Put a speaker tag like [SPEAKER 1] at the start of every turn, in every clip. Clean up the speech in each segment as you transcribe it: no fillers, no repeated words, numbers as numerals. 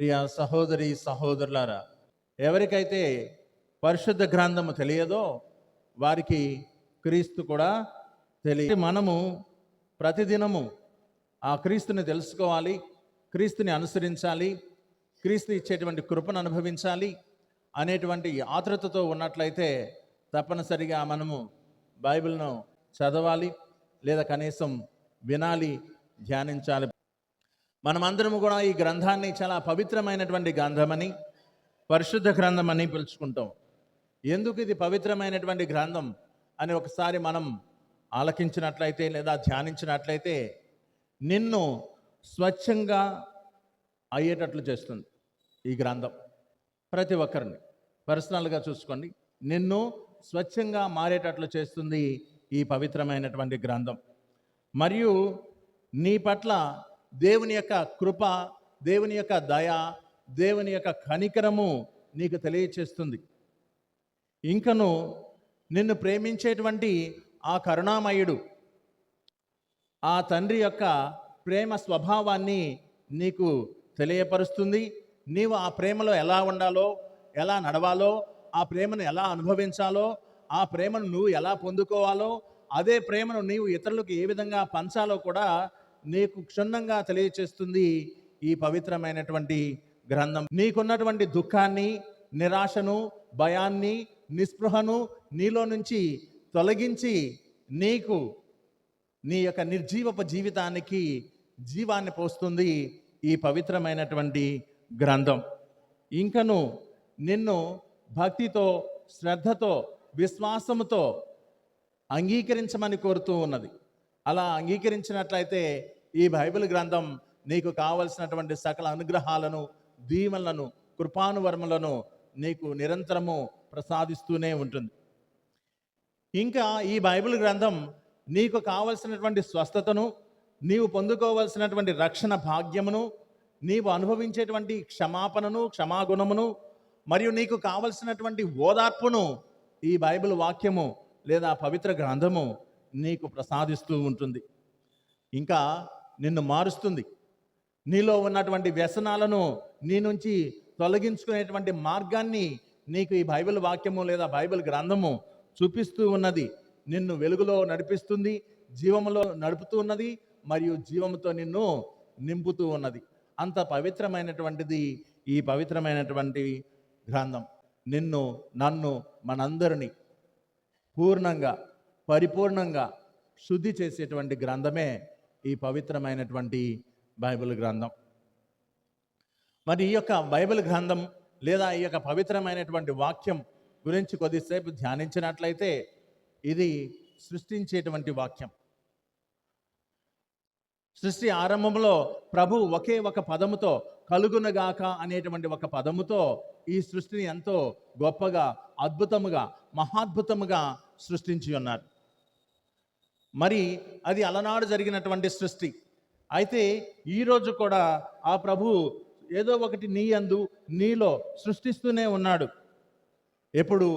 [SPEAKER 1] ప్రియ సహోదరి సహోదరులారా, ఎవరికైతే పరిశుద్ధ గ్రంథము తెలియదో వారికి క్రీస్తు కూడా తెలియదు. మనము ప్రతిదినము ఆ క్రీస్తుని తెలుసుకోవాలి, క్రీస్తుని అనుసరించాలి, క్రీస్తు ఇచ్చేటువంటి కృపను అనుభవించాలి అనేటువంటి ఆతృతతో ఉన్నట్లయితే తప్పనిసరిగా మనము బైబిల్ను చదవాలి, లేదా కనీసం వినాలి, ధ్యానించాలి. మనమందరము కూడా ఈ గ్రంథాన్ని చాలా పవిత్రమైనటువంటి గ్రంథమని, పరిశుద్ధ గ్రంథం అని పిలుచుకుంటాం. ఎందుకు ఇది పవిత్రమైనటువంటి గ్రంథం అని ఒకసారి మనం ఆలకించినట్లయితే లేదా ధ్యానించినట్లయితే నిన్ను స్వచ్ఛంగా అయ్యేటట్లు చేస్తుంది ఈ గ్రంథం. ప్రతి ఒక్కరిని పర్సనల్గా చూసుకోండి, నిన్ను స్వచ్ఛంగా మారేటట్లు చేస్తుంది ఈ పవిత్రమైనటువంటి గ్రంథం. మరియు నీ పట్ల దేవుని యొక్క కృప, దేవుని యొక్క దయ, దేవుని యొక్క కనికరము నీకు తెలియచేస్తుంది. ఇంకను నిన్ను ప్రేమించేటువంటి ఆ కరుణామయుడు, ఆ తండ్రి యొక్క ప్రేమ స్వభావాన్ని నీకు తెలియపరుస్తుంది. నీవు ఆ ప్రేమలో ఎలా ఉండాలో, ఎలా నడవాలో, ఆ ప్రేమను ఎలా అనుభవించాలో, ఆ ప్రేమను నువ్వు ఎలా పొందుకోవాలో, అదే ప్రేమను నీవు ఇతరులకు ఏ విధంగా పంచాలో కూడా నీకు క్షుణ్ణంగా తెలియచేస్తుంది ఈ పవిత్రమైనటువంటి గ్రంథం. నీకున్నటువంటి దుఃఖాన్ని, నిరాశను, భయాన్ని, నిస్పృహను నీలో నుంచి తొలగించి నీకు నీ యొక్క నిర్జీవపు జీవితానికి జీవాన్ని పోస్తుంది ఈ పవిత్రమైనటువంటి గ్రంథం. ఇంకను నిన్ను భక్తితో, శ్రద్ధతో, విశ్వాసముతో అంగీకరించమని కోరుతూ ఉన్నది. అలా అంగీకరించినట్లయితే ఈ బైబిల్ గ్రంథం నీకు కావలసినటువంటి సకల అనుగ్రహాలను, దీవెనలను, కృపానువర్మలను నీకు నిరంతరము ప్రసాదిస్తూనే ఉంటుంది. ఇంకా ఈ బైబిల్ గ్రంథం నీకు కావలసినటువంటి స్వస్థతను, నీవు పొందుకోవలసినటువంటి రక్షణ భాగ్యమును, నీవు అనుభవించేటువంటి క్షమాపణను, క్షమాగుణమును, మరియు నీకు కావలసినటువంటి ఓదార్పును ఈ బైబిల్ వాక్యము లేదా పవిత్ర గ్రంథము నీకు ప్రసాదిస్తూ ఉంటుంది. ఇంకా నిన్ను మారుస్తుంది. నీలో ఉన్నటువంటి వ్యసనాలను నీ నుంచి తొలగించుకునేటువంటి మార్గాన్ని నీకు ఈ బైబిల్ వాక్యము లేదా బైబిల్ గ్రంథము చూపిస్తూ ఉన్నది. నిన్ను వెలుగులో నడిపిస్తుంది, జీవములో నడుపుతూ ఉన్నది, మరియు జీవముతో నిన్ను నింపుతూ ఉన్నది. అంత పవిత్రమైనటువంటిది ఈ పవిత్రమైనటువంటి గ్రంథం. నిన్ను, నన్ను, మనందరినీ పూర్ణంగా, పరిపూర్ణంగా శుద్ధి చేసేటువంటి గ్రంథమే ఈ పవిత్రమైనటువంటి బైబిల్ గ్రంథం. మరి ఈ యొక్క బైబిల్ గ్రంథం లేదా ఈ యొక్క పవిత్రమైనటువంటి వాక్యం గురించి కొద్దిసేపు ధ్యానించినట్లయితే ఇది సృష్టించేటువంటి వాక్యం. సృష్టి ఆరంభంలో ప్రభు ఒకే ఒక పదముతో, కలుగునగాక అనేటువంటి ఒక పదముతో ఈ సృష్టిని ఎంతో గొప్పగా, అద్భుతముగా, మహాద్భుతముగా సృష్టించి ఉన్నారు. మరి అది అలనాడు జరిగినటువంటి సృష్టి. అయితే ఈరోజు కూడా ఆ ప్రభు ఏదో ఒకటి నీ యందు, నీలో సృష్టిస్తూనే ఉన్నాడు. ఎప్పుడు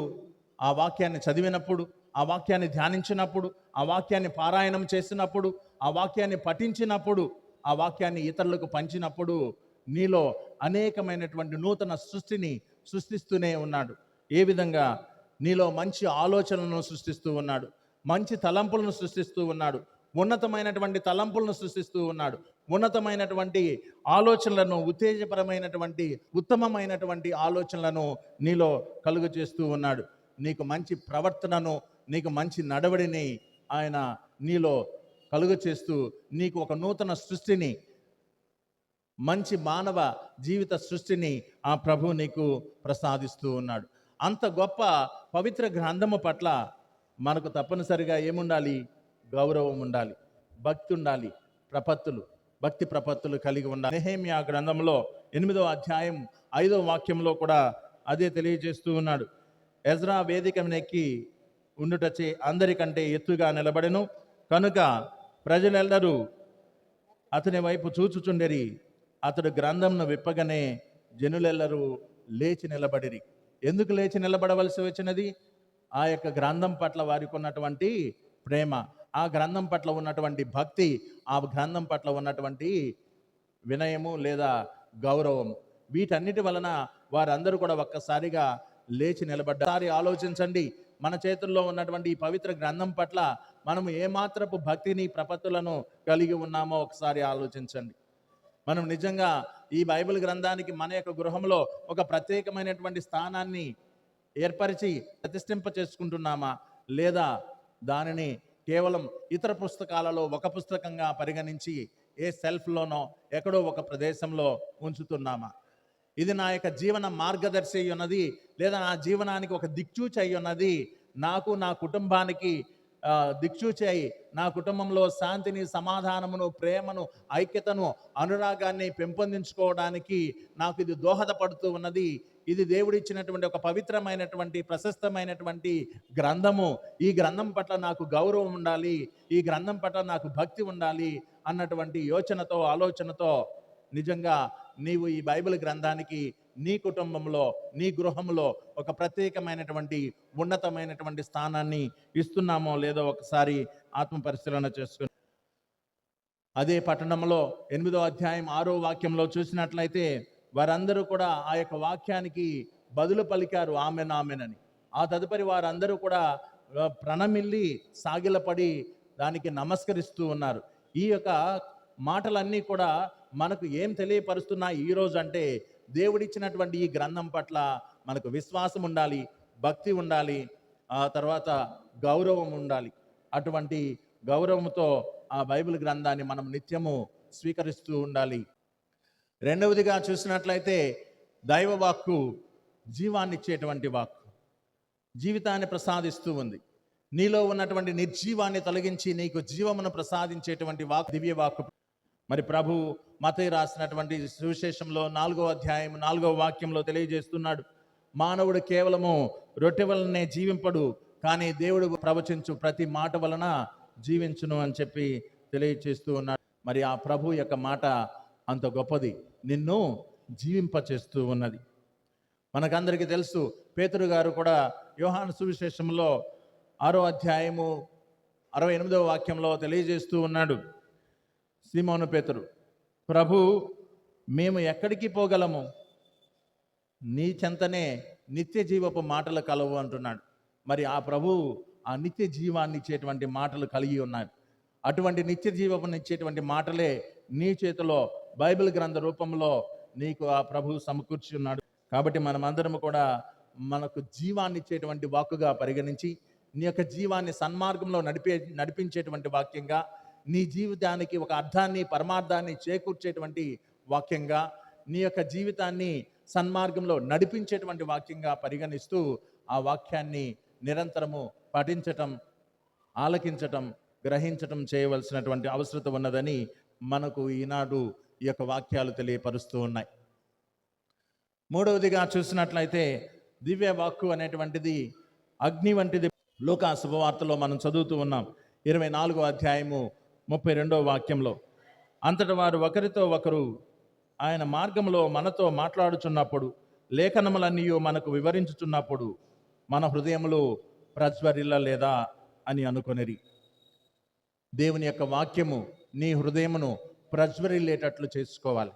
[SPEAKER 1] ఆ వాక్యాన్ని చదివినప్పుడు, ఆ వాక్యాన్ని ధ్యానించినప్పుడు, ఆ వాక్యాన్ని పారాయణం చేసినప్పుడు, ఆ వాక్యాన్ని పఠించినప్పుడు, ఆ వాక్యాన్ని ఇతరులకు పంచినప్పుడు నీలో అనేకమైనటువంటి నూతన సృష్టిని సృష్టిస్తూనే ఉన్నాడు. ఏ విధంగా? నీలో మంచి ఆలోచనలను సృష్టిస్తూ ఉన్నాడు, మంచి తలంపులను సృష్టిస్తూ ఉన్నాడు, ఉన్నతమైనటువంటి తలంపులను సృష్టిస్తూ ఉన్నాడు, ఉన్నతమైనటువంటి ఆలోచనలను, ఉత్తేజపరమైనటువంటి ఉత్తమమైనటువంటి ఆలోచనలను నీలో కలుగు చేస్తూ ఉన్నాడు. నీకు మంచి ప్రవర్తనను, నీకు మంచి నడవడిని ఆయన నీలో కలుగు చేస్తూ నీకు ఒక నూతన సృష్టిని, మంచి మానవ జీవిత సృష్టిని ఆ ప్రభు నీకు ప్రసాదిస్తూ ఉన్నాడు. అంత గొప్ప పవిత్ర గ్రంథము పట్ల మనకు తప్పనిసరిగా ఏముండాలి? గౌరవం ఉండాలి, భక్తి ఉండాలి, భక్తి ప్రపత్తులు కలిగి ఉండాలి. నెహెమ్యా గ్రంథంలో 8వ అధ్యాయం 5వ వాక్యంలో కూడా అదే తెలియజేస్తూ ఉన్నాడు. ఎజ్రా వేదిక నెక్కి ఉండుటచే అందరికంటే ఎత్తుగా నిలబడెను, కనుక ప్రజలెల్లరూ అతని వైపు చూచుచుండెరి. అతడు గ్రంథంను విప్పగానే జనులెల్లరూ లేచి నిలబడిరి. ఎందుకు లేచి నిలబడవలసి వచ్చినది? ఆ యొక్క గ్రంథం పట్ల వారికి ఉన్నటువంటి ప్రేమ, ఆ గ్రంథం పట్ల ఉన్నటువంటి భక్తి, ఆ గ్రంథం పట్ల ఉన్నటువంటి వినయము లేదా గౌరవము. వీటన్నిటి వలన వారందరూ కూడా ఒక్కసారిగా లేచి నిలబడ్డారు. ఆలోచించండి, మన చేతుల్లో ఉన్నటువంటి ఈ పవిత్ర గ్రంథం పట్ల మనం ఏమాత్రపు భక్తిని ప్రపత్తులను కలిగి ఉన్నామో ఒకసారి ఆలోచించండి. మనం నిజంగా ఈ బైబిల్ గ్రంథానికి మన యొక్క గృహంలో ఒక ప్రత్యేకమైనటువంటి స్థానాన్ని ఏర్పరిచి ప్రతిష్ఠింప చేసుకుంటున్నామా, లేదా దానిని కేవలం ఇతర పుస్తకాలలో ఒక పుస్తకంగా పరిగణించి ఏ సెల్ఫ్లోనో ఎక్కడో ఒక ప్రదేశంలో ఉంచుతున్నామా? ఇది నా యొక్క జీవన మార్గదర్శి అయి ఉన్నది, లేదా నా జీవనానికి ఒక దిక్చూచి అయి ఉన్నది, నాకు నా కుటుంబానికి దిక్చూచి అయి నా కుటుంబంలో శాంతిని, సమాధానమును, ప్రేమను, ఐక్యతను, అనురాగాన్ని పెంపొందించుకోవడానికి నాకు ఇది దోహదపడుతూ ఉన్నది. ఇది దేవుడిచ్చినటువంటి ఒక పవిత్రమైనటువంటి ప్రశస్తమైనటువంటి గ్రంథము. ఈ గ్రంథం పట్ల నాకు గౌరవం ఉండాలి, ఈ గ్రంథం పట్ల నాకు భక్తి ఉండాలి అన్నటువంటి యోచనతో, ఆలోచనతో నిజంగా నీవు ఈ బైబిల్ గ్రంథానికి నీ కుటుంబంలో, నీ గృహంలో ఒక ప్రత్యేకమైనటువంటి ఉన్నతమైనటువంటి స్థానాన్ని ఇస్తున్నామో లేదో ఒకసారి ఆత్మ పరిశీలన చేసుకుని, అదే పట్టణంలో 8వ అధ్యాయం 6వ వాక్యంలో చూసినట్లయితే వారందరూ కూడా ఆ యొక్క వాక్యానికి బదులు పలికారు, ఆమెన్ ఆమెన్ అని. ఆ తదుపరి వారందరూ కూడా ప్రణమిల్లి సాగిలపడి దానికి నమస్కరిస్తూ ఉన్నారు. ఈ యొక్క మాటలన్నీ కూడా మనకు ఏం తెలియపరుస్తున్నాయి ఈరోజు అంటే, దేవుడిచ్చినటువంటి ఈ గ్రంథం పట్ల మనకు విశ్వాసం ఉండాలి, భక్తి ఉండాలి, ఆ తర్వాత గౌరవం ఉండాలి. అటువంటి గౌరవంతో ఆ బైబిల్ గ్రంథాన్ని మనం నిత్యము స్వీకరిస్తూ ఉండాలి. రెండవదిగా చూసినట్లయితే దైవ వాక్కు జీవాన్ని ఇచ్చేటువంటి వాక్కు, జీవితాన్ని ప్రసాదిస్తూ ఉంది. నీలో ఉన్నటువంటి నిర్జీవాన్ని తొలగించి నీకు జీవమును ప్రసాదించేటువంటి వాక్కు దివ్య వాక్కు. మరి ప్రభు మత్తయి రాసినటువంటి సువిశేషంలో 4వ అధ్యాయం 4వ వాక్యంలో తెలియజేస్తున్నాడు, మానవుడు కేవలము రొట్టె వలనే జీవింపడు, కానీ దేవుడు ప్రవచించు ప్రతి మాట వలన జీవించును అని చెప్పి తెలియజేస్తూ ఉన్నాడు. మరి ఆ ప్రభు యొక్క మాట అంత గొప్పది, నిన్ను జీవింపచేస్తూ ఉన్నది. మనకందరికీ తెలుసు, పేతురు గారు కూడా యోహాను సువిశేషంలో 6వ అధ్యాయము 68వ వాక్యంలో తెలియజేస్తూ ఉన్నాడు, సీమోను పేతురు, ప్రభు మేము ఎక్కడికి పోగలము, నీ చెంతనే నిత్య జీవపు మాటలు కలవు అంటున్నాడు. మరి ఆ ప్రభు ఆ నిత్య జీవాన్ని ఇచ్చేటువంటి మాటలు కలిగి ఉన్నాడు. అటువంటి నిత్య జీవపుని ఇచ్చేటువంటి మాటలే నీ చేతిలో బైబిల్ గ్రంథ రూపంలో నీకు ఆ ప్రభు సమకూర్చి ఉన్నాడు. కాబట్టి మనమందరము కూడా మనకు జీవాన్ని ఇచ్చేటువంటి వాక్కుగా పరిగణించి, నీ యొక్క జీవాన్ని సన్మార్గంలో నడిపించేటువంటి వాక్యంగా, నీ జీవితానికి ఒక అర్థాన్ని, పరమార్థాన్ని చేకూర్చేటువంటి వాక్యంగా, నీ యొక్క జీవితాన్ని సన్మార్గంలో నడిపించేటువంటి వాక్యంగా పరిగణిస్తూ ఆ వాక్యాన్ని నిరంతరము పఠించటం, ఆలకించటం, గ్రహించటం చేయవలసినటువంటి అవసరత ఉన్నదని మనకు ఈనాడు ఈ యొక్క వాక్యాలు తెలియపరుస్తూ ఉన్నాయి. మూడవదిగా చూసినట్లయితే దివ్య వాక్కు అనేటువంటిది అగ్ని వంటిది. లూకా శుభవార్తలో మనం చదువుతూ ఉన్నాం 24వ అధ్యాయము 32వ వాక్యంలో, అంతట వారు ఒకరితో ఒకరు ఆయన మార్గంలో మనతో మాట్లాడుచున్నప్పుడు, లేఖనములన్నీ మనకు వివరించుచున్నప్పుడు మన హృదయములు ప్రజ్వరిల్లలేదా అని అనుకొనిరి. దేవుని యొక్క వాక్యము నీ హృదయమును ప్రజ్వరిల్లేటట్లు చేసుకోవాలి.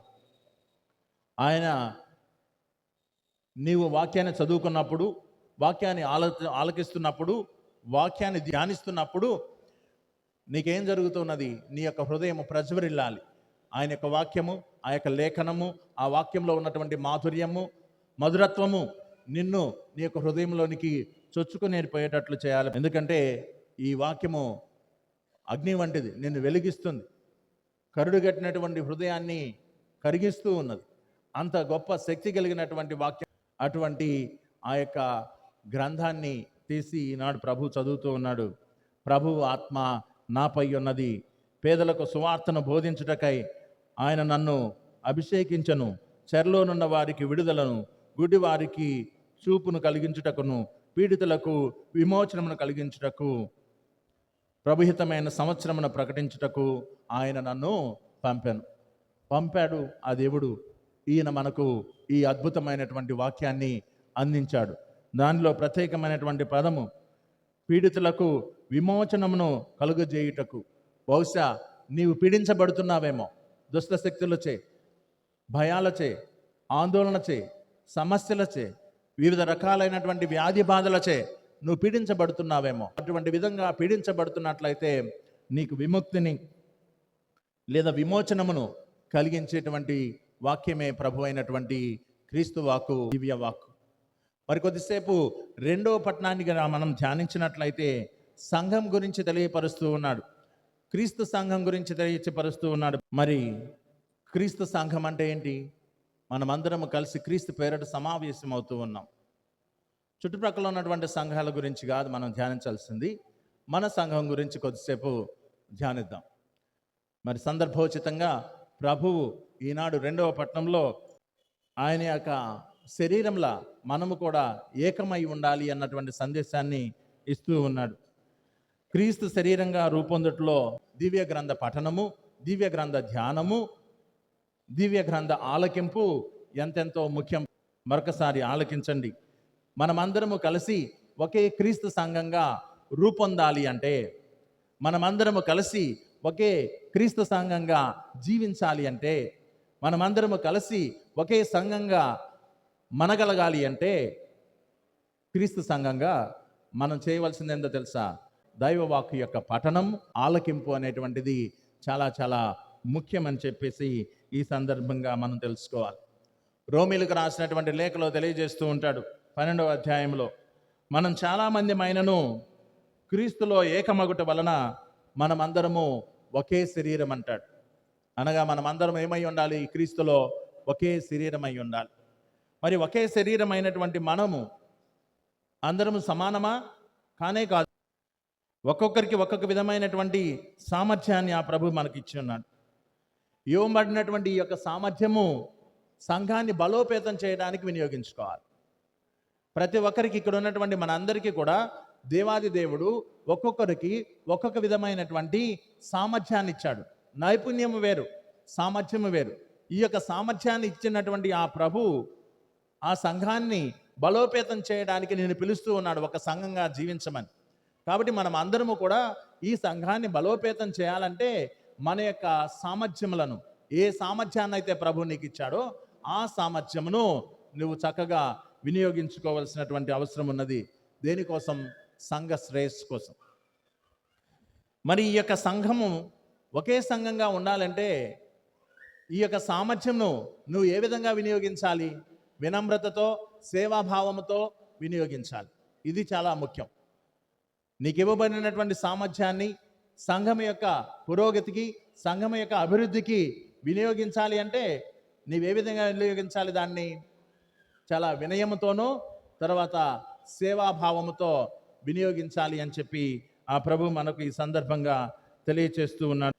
[SPEAKER 1] నీవు వాక్యాన్ని చదువుకున్నప్పుడు, వాక్యాన్ని ఆలకిస్తున్నప్పుడు, వాక్యాన్ని ధ్యానిస్తున్నప్పుడు నీకేం జరుగుతున్నది? నీ యొక్క హృదయం ప్రజ్వరిల్లాలి. ఆయన యొక్క వాక్యము, ఆ యొక్క లేఖనము, ఆ వాక్యంలో ఉన్నటువంటి మాధుర్యము, మధురత్వము నిన్ను నీ యొక్క హృదయంలోనికి చొచ్చుకునేపోయేటట్లు చేయాలి. ఎందుకంటే ఈ వాక్యము అగ్ని వంటిది, నిన్ను వెలిగిస్తుంది, కరుడుగట్టినటువంటి హృదయాన్ని కరిగిస్తూ ఉన్నది. అంత గొప్ప శక్తి కలిగినటువంటి వాక్యం. అటువంటి ఆ యొక్క గ్రంథాన్ని తీసి ఈనాడు ప్రభు చదువుతూ ఉన్నాడు. ప్రభు ఆత్మ నాపై ఉన్నది, పేదలకు సువార్తను బోధించుటకై ఆయన నన్ను అభిషేకించను, చెరలోనున్న వారికి విడుదలను, గుడ్డి వారికి చూపును కలిగించుటకును, పీడితులకు విమోచనమును కలిగించుటకు, ప్రభుహితమైన సంవత్సరమును ప్రకటించుటకు ఆయన నన్ను పంపాడు ఆ దేవుడు. ఈయన మనకు ఈ అద్భుతమైనటువంటి వాక్యాన్ని అందించాడు. దానిలో ప్రత్యేకమైనటువంటి పదము పీడితులకు విమోచనమును కలుగజేయుటకు. బహుశా నీవు పీడించబడుతున్నావేమో, దుష్ట శక్తులచే, భయాలచే, ఆందోళనచే, సమస్యలచే, వివిధ రకాలైనటువంటి వ్యాధి బాధలచే నువ్వు పీడించబడుతున్నావేమో. అటువంటి విధంగా పీడించబడుతున్నట్లయితే నీకు విముక్తిని లేదా విమోచనమును కలిగించేటువంటి వాక్యమే ప్రభు అయినటువంటి క్రీస్తు వాక్కు, దివ్య వాక్కు. మరి కొద్దిసేపు రెండవ పట్టణాన్ని మనం ధ్యానించినట్లయితే సంఘం గురించి తెలియపరుస్తూ ఉన్నాడు. క్రీస్తు సంఘం గురించి తెలియపరుస్తూ ఉన్నాడు. మరి క్రీస్తు సంఘం అంటే ఏంటి? మనమందరం కలిసి క్రీస్తు పేరిట సమావేశం అవుతూ ఉన్నాం. చుట్టుప్రక్కల ఉన్నటువంటి సంఘాల గురించి కాదు మనం ధ్యానించాల్సింది, మన సంఘం గురించి కొద్దిసేపు ధ్యానిద్దాం. మరి సందర్భోచితంగా ప్రభువు ఈనాడు రెండవ పట్టణంలో ఆయన యొక్క శరీరంలా మనము కూడా ఏకమై ఉండాలి అన్నటువంటి సందేశాన్ని ఇస్తూ ఉన్నాడు. క్రీస్తు శరీరంగా రూపొందట్లో దివ్య గ్రంథ పఠనము, దివ్య గ్రంథ ధ్యానము, దివ్య గ్రంథ ఆలకింపు ఎంతెంతో ముఖ్యం. మరొకసారి ఆలకించండి. మనమందరము కలిసి ఒకే క్రీస్తు సంఘంగా రూపొందాలి అంటే, మనమందరము కలిసి ఒకే క్రీస్తు సంఘంగా జీవించాలి అంటే, మనమందరము కలిసి ఒకే సంఘంగా మనగలగాలి అంటే, క్రీస్తు సంఘంగా మనం చేయవలసింది ఏందో తెలుసా? దైవవాక్కు యొక్క పఠనం, ఆలకింపు అనేటువంటిది చాలా చాలా ముఖ్యమని చెప్పేసి ఈ సందర్భంగా మనం తెలుసుకోవాలి. రోమీలకు రాసినటువంటి లేఖలో తెలియజేస్తూ ఉంటాడు 12వ అధ్యాయంలో, మనం చాలామంది మైనను క్రీస్తులో ఏకమగుట వలన మనమందరము ఒకే శరీరం అంటాడు. అనగా మనమందరం ఏమై ఉండాలి? క్రీస్తులో ఒకే శరీరమై ఉండాలి. మరి ఒకే శరీరమైనటువంటి మనము అందరము సమానమా? కానే కాదు. ఒక్కొక్కరికి ఒక్కొక్క విధమైనటువంటి సామర్థ్యాన్ని ఆ ప్రభు మనకి ఇచ్చి ఉన్నాడు. ఇవ్వబడినటువంటి ఈ యొక్క సామర్థ్యము సంఘాన్ని బలోపేతం చేయడానికి వినియోగించుకోవాలి. ప్రతి ఒక్కరికి, ఇక్కడ ఉన్నటువంటి మనందరికీ కూడా దేవాది దేవుడు ఒక్కొక్కరికి ఒక్కొక్క విధమైనటువంటి సామర్థ్యాన్ని ఇచ్చాడు. నైపుణ్యము వేరు, సామర్థ్యము వేరు. ఈ యొక్క సామర్థ్యాన్ని ఇచ్చినటువంటి ఆ ప్రభు ఆ సంఘాన్ని బలోపేతం చేయడానికి నేను పిలుస్తూ ఉన్నాడు, ఒక సంఘంగా జీవించమని. కాబట్టి మనం అందరము కూడా ఈ సంఘాన్ని బలోపేతం చేయాలంటే మన యొక్క సామర్థ్యములను, ఏ సామర్థ్యాన్ని అయితే ప్రభు నీకు ఇచ్చాడో ఆ సామర్థ్యమును నువ్వు చక్కగా వినియోగించుకోవాల్సినటువంటి అవసరం ఉన్నది. దేనికోసం? సంఘ శ్రేయస్సు కోసం. మరి ఈ యొక్క సంఘము ఒకే సంఘంగా ఉండాలంటే ఈ యొక్క సామర్థ్యంను నువ్వు ఏ విధంగా వినియోగించాలి? వినమ్రతతో, సేవాభావముతో వినియోగించాలి. ఇది చాలా ముఖ్యం. నీకు ఇవ్వబడినటువంటి సామర్థ్యాన్ని సంఘం యొక్క పురోగతికి, సంఘం యొక్క అభివృద్ధికి వినియోగించాలి అంటే నీవే విధంగా వినియోగించాలి? దాన్ని చాలా వినయముతోనూ తర్వాత సేవాభావముతో వినియోగించాలి అని చెప్పి ఆ ప్రభు మనకు ఈ సందర్భంగా తెలియచేస్తూ ఉన్నాడు.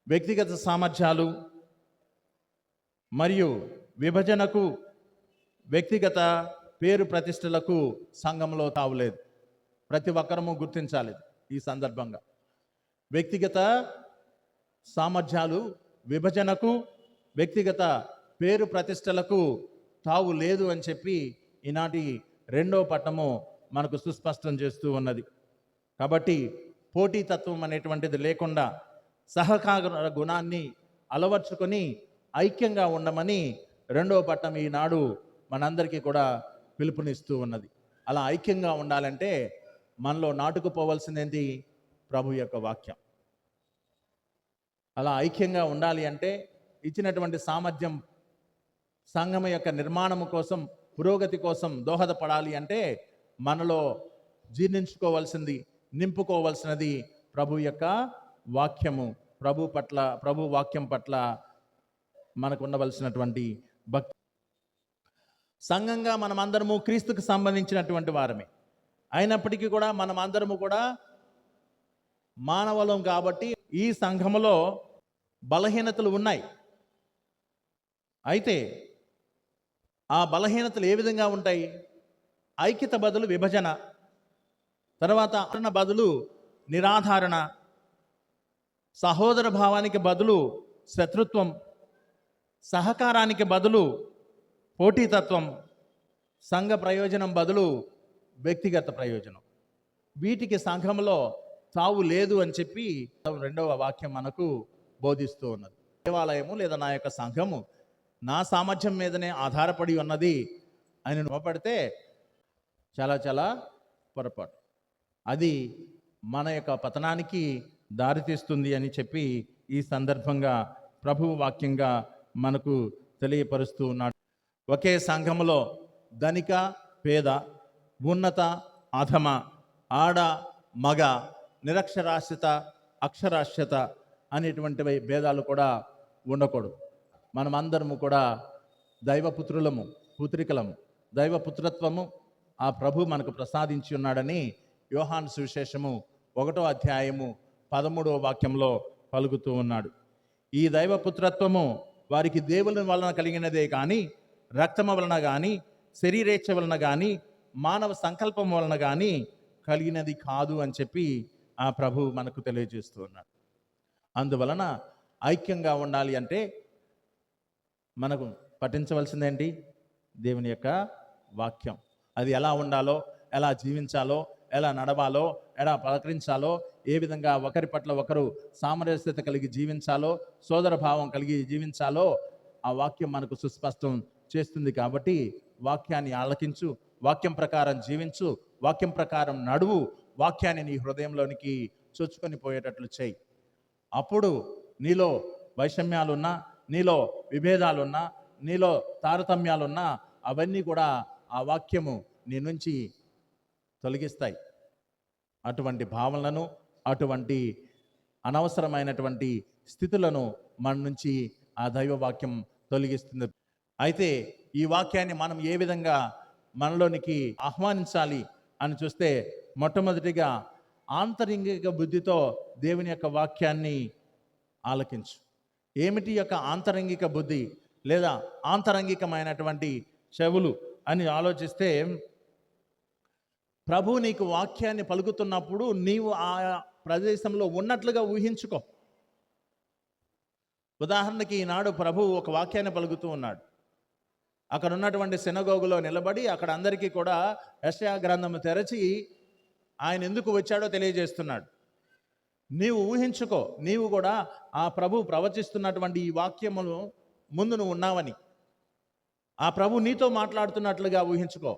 [SPEAKER 1] వ్యక్తిగత సామర్థ్యాలు మరియు విభజనకు, వ్యక్తిగత పేరు ప్రతిష్టలకు సంఘంలో తావులేదు. ప్రతి ఒక్కరము గుర్తించాలి ఈ సందర్భంగా. వ్యక్తిగత సామర్థ్యాలు, విభజనకు, వ్యక్తిగత పేరు ప్రతిష్టలకు తావు లేదు అని చెప్పి ఈనాటి రెండవ పట్టణము మనకు సుస్పష్టం చేస్తూ ఉన్నది. కాబట్టి పోటీతత్వం అనేటువంటిది లేకుండా సహకార గుణాన్ని అలవర్చుకొని ఐక్యంగా ఉండమని రెండవ పట్టణం ఈనాడు మనందరికీ కూడా పిలుపునిస్తూ ఉన్నది. అలా ఐక్యంగా ఉండాలంటే మనలో నాటుకుపోవలసింది ఏంటి? ప్రభు యొక్క వాక్యం. అలా ఐక్యంగా ఉండాలి అంటే ఇచ్చినటువంటి సామర్థ్యం సంఘం యొక్క నిర్మాణము కోసం, పురోగతి కోసం దోహదపడాలి అంటే మనలో జీర్ణించుకోవాల్సింది, నింపుకోవాల్సినది ప్రభు యొక్క వాక్యము. ప్రభు వాక్యం పట్ల మనకు ఉండవలసినటువంటి భక్తి. సంఘంగా మనమందరము క్రీస్తుకు సంబంధించినటువంటి వారమే అయినప్పటికీ కూడా మనమందరము కూడా మానవులం కాబట్టి ఈ సంఘములో బలహీనతలు ఉన్నాయి. అయితే ఆ బలహీనతలు ఏ విధంగా ఉంటాయి? ఐక్యత బదులు విభజన, తర్వాత ఆదరణ బదులు నిరాధారణ, సహోదర భావానికి బదులు శత్రుత్వం, సహకారానికి బదులు పోటీతత్వం, సంఘ ప్రయోజనం బదులు వ్యక్తిగత ప్రయోజనం. వీటికి సంఘంలో తావు లేదు అని చెప్పి రెండవ వాక్యం మనకు బోధిస్తూ ఉన్నది. దేవాలయము లేదా నా యొక్క సంఘము నా సామర్థ్యం మీదనే ఆధారపడి ఉన్నది అని నోపడితే చాలా చాలా పొరపాటు. అది మన యొక్క పతనానికి దారితీస్తుంది అని చెప్పి ఈ సందర్భంగా ప్రభువు వాక్యంగా మనకు తెలియపరుస్తూ ఉన్నాడు. ఒకే సంఘములో ధనిక పేద, ఉన్నత అధమ, ఆడ మగ, నిరక్షరాస్యత అక్షరాస్యత అనేటువంటి భేదాలు కూడా ఉండకూడదు. మనమందరము కూడా దైవపుత్రులము, పుత్రికలము. దైవపుత్రత్వము ఆ ప్రభు మనకు ప్రసాదించి ఉన్నాడని యోహాను సువిశేషము 1వ అధ్యాయము 13వ వాక్యంలో పలుకుతూ ఉన్నాడు. ఈ దైవపుత్రత్వము వారికి దేవుని వలన కలిగినదే కానీ రక్తము వలన కానీ శరీరేచ్ఛ వలన కానీ మానవ సంకల్పం వలన కానీ కలిగినది కాదు అని చెప్పి ఆ ప్రభు మనకు తెలియజేస్తూ ఉన్నాడు. అందువలన ఐక్యంగా ఉండాలి అంటే మనకు పఠించవలసిందేంటి? దేవుని యొక్క వాక్యం. అది ఎలా ఉండాలో, ఎలా జీవించాలో, ఎలా నడవాలో, ఎలా పలకరించాలో, ఏ విధంగా ఒకరి పట్ల ఒకరు సామరస్యత కలిగి జీవించాలో, సోదర భావం కలిగి జీవించాలో ఆ వాక్యం మనకు సుస్పష్టం చేస్తుంది. కాబట్టి వాక్యాన్ని ఆలకించు, వాక్యం ప్రకారం జీవించు, వాక్యం ప్రకారం నడువు, వాక్యాన్ని నీ హృదయంలోనికి చొచ్చుకొని పోయేటట్లు చేయి. అప్పుడు నీలో వైషమ్యాలున్నా, నీలో విభేదాలున్నా, నీలో తారతమ్యాలున్నా అవన్నీ కూడా ఆ వాక్యము నీ నుంచి తొలగిస్తాయి. అటువంటి భావనలను, అటువంటి అనవసరమైనటువంటి స్థితులను మన నుంచి ఆ దైవ వాక్యం తొలగిస్తుంది. అయితే ఈ వాక్యాన్ని మనం ఏ విధంగా మనలోనికి ఆహ్వానించాలి అని చూస్తే, మొట్టమొదటిగా ఆంతరంగిక బుద్ధితో దేవుని యొక్క వాక్యాన్ని ఆలకించు. ఏమిటి యొక్క ఆంతరంగిక బుద్ధి లేదా ఆంతరంగికమైనటువంటి చెవులు అని ఆలోచిస్తే, ప్రభు నీకు వాక్యాన్ని పలుకుతున్నప్పుడు నీవు ఆ ప్రదేశంలో ఉన్నట్లుగా ఊహించుకో. ఉదాహరణకి ఈనాడు ప్రభు ఒక వాక్యాన్ని పలుకుతూ ఉన్నాడు. అక్కడ ఉన్నటువంటి సినగోగులో నిలబడి అక్కడ అందరికీ కూడా యెషయా గ్రంథము తెరచి ఆయన ఎందుకు వచ్చాడో తెలియజేస్తున్నాడు. నీవు ఊహించుకో, నీవు కూడా ఆ ప్రభు ప్రవచిస్తున్నటువంటి ఈ వాక్యమును ముందు నువ్వు ఉన్నావని. ఆ ప్రభు నీతో మాట్లాడుతున్నట్లుగా ఊహించుకో.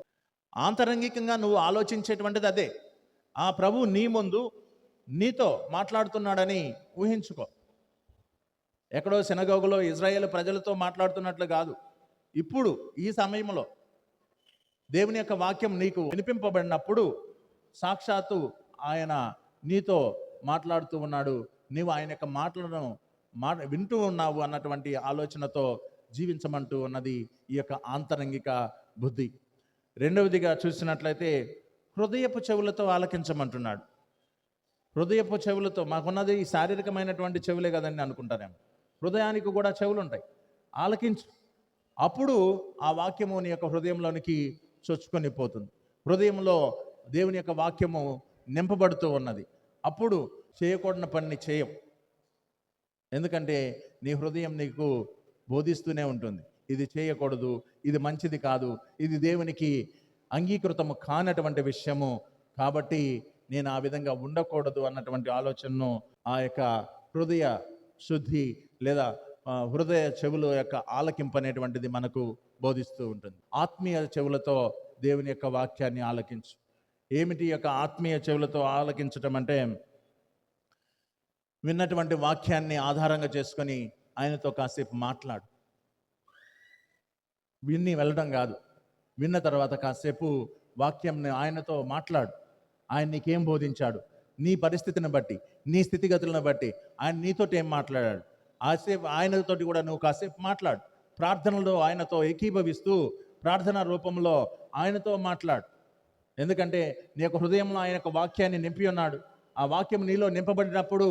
[SPEAKER 1] ఆంతరంగికంగా నువ్వు ఆలోచించేటువంటిది అదే. ఆ ప్రభు నీ ముందు నీతో మాట్లాడుతున్నాడని ఊహించుకో. ఎక్కడో సినగోగులో ఇజ్రాయేల్ ప్రజలతో మాట్లాడుతున్నట్లు కాదు. ఇప్పుడు ఈ సమయంలో దేవుని యొక్క వాక్యం నీకు వినిపింపబడినప్పుడు సాక్షాత్తు ఆయన నీతో మాట్లాడుతూ ఉన్నాడు. నీవు ఆయన యొక్క మాటలను వింటూ ఉన్నావు అన్నటువంటి ఆలోచనతో జీవించమంటూ ఉన్నది ఈ యొక్క ఆంతరంగిక బుద్ధి. రెండవదిగా చూసినట్లయితే హృదయపు చెవులతో ఆలకించమంటున్నాడు. హృదయపు చెవులతో, మాకున్నది ఈ శారీరకమైనటువంటి చెవులే కదండి అనుకుంటారేమో. హృదయానికి కూడా చెవులు ఉంటాయి. ఆలకించు. అప్పుడు ఆ వాక్యము నీ యొక్క హృదయంలోనికి చొచ్చుకొని పోతుంది. హృదయంలో దేవుని యొక్క వాక్యము నింపబడుతూ ఉన్నది. అప్పుడు చేయకూడని పనిని చేయవు. ఎందుకంటే నీ హృదయం నీకు బోధిస్తూనే ఉంటుంది. ఇది చేయకూడదు, ఇది మంచిది కాదు, ఇది దేవునికి అంగీకృతము కానటువంటి విషయము, కాబట్టి నేను ఆ విధంగా ఉండకూడదు అన్నటువంటి ఆలోచనను ఆ యొక్క హృదయ శుద్ధి లేదా హృదయ చెవుల యొక్క ఆలకింపు అనేటువంటిది మనకు బోధిస్తూ ఉంటుంది. ఆత్మీయ చెవులతో దేవుని యొక్క వాక్యాన్ని ఆలకించు. ఏమిటి యొక్క ఆత్మీయ చెవులతో ఆలకించటం అంటే, విన్నటువంటి వాక్యాన్ని ఆధారంగా చేసుకొని ఆయనతో కాసేపు మాట్లాడు. విన్ని వెళ్ళడం కాదు, విన్న తర్వాత కాసేపు వాక్యంని ఆయనతో మాట్లాడు. ఆయన నీకేం బోధించాడు, నీ పరిస్థితిని బట్టి, నీ స్థితిగతులను బట్టి ఆయన నీతోటి ఏం మాట్లాడాడు, ఆసేపు ఆయనతోటి కూడా నువ్వు కాసేపు మాట్లాడు. ప్రార్థనలో ఆయనతో ఏకీభవిస్తూ ప్రార్థన రూపంలో ఆయనతో మాట్లాడు. ఎందుకంటే నీ యొక్క హృదయంలో ఆయన యొక్క వాక్యాన్ని నింపి ఉన్నాడు. ఆ వాక్యం నీలో నింపబడినప్పుడు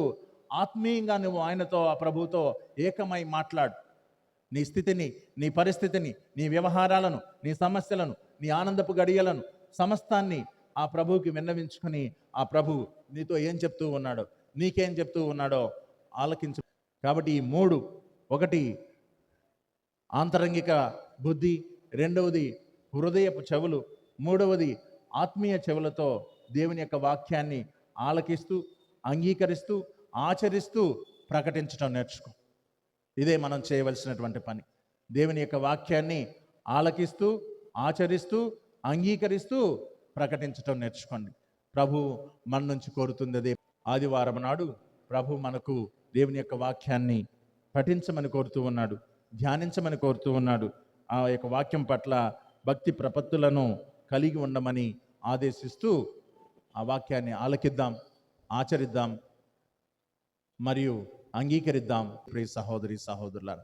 [SPEAKER 1] ఆత్మీయంగా నువ్వు ఆయనతో, ఆ ప్రభువుతో ఏకమై మాట్లాడు. నీ స్థితిని, నీ పరిస్థితిని, నీ వ్యవహారాలను, నీ సమస్యలను, నీ ఆనందపు గడియలను సమస్తాన్ని ఆ ప్రభువుకి విన్నవించుకొని ఆ ప్రభు నీతో ఏం చెప్తూ ఉన్నాడో, నీకేం చెప్తూ ఉన్నాడో ఆలకించు. కాబట్టి ఈ మూడు, ఒకటి ఆంతరంగిక బుద్ధి, రెండవది హృదయపు చెవులు, మూడవది ఆత్మీయ చెవులతో దేవుని యొక్క వాక్యాన్ని ఆలకిస్తూ, అంగీకరిస్తూ, ఆచరిస్తూ ప్రకటించడం నేర్చుకో. ఇదే మనం చేయవలసినటువంటి పని. దేవుని యొక్క వాక్యాన్ని ఆలకిస్తూ, ఆచరిస్తూ, అంగీకరిస్తూ ప్రకటించటం నేర్చుకోండి. ప్రభు మన నుంచి కోరుతుంది అదే. ఆదివారం నాడు ప్రభు మనకు దేవుని యొక్క వాక్యాన్ని పఠించమని కోరుతూ ఉన్నాడు, ధ్యానించమని కోరుతూ ఉన్నాడు. ఆ యొక్క వాక్యం పట్ల భక్తి ప్రపత్తులను కలిగి ఉండమని ఆదేశిస్తూ ఆ వాక్యాన్ని ఆలకిద్దాం, ఆచరిద్దాం మరియు అంగీకరిద్దాం. ప్రియ సహోదరి సహోదరులారా,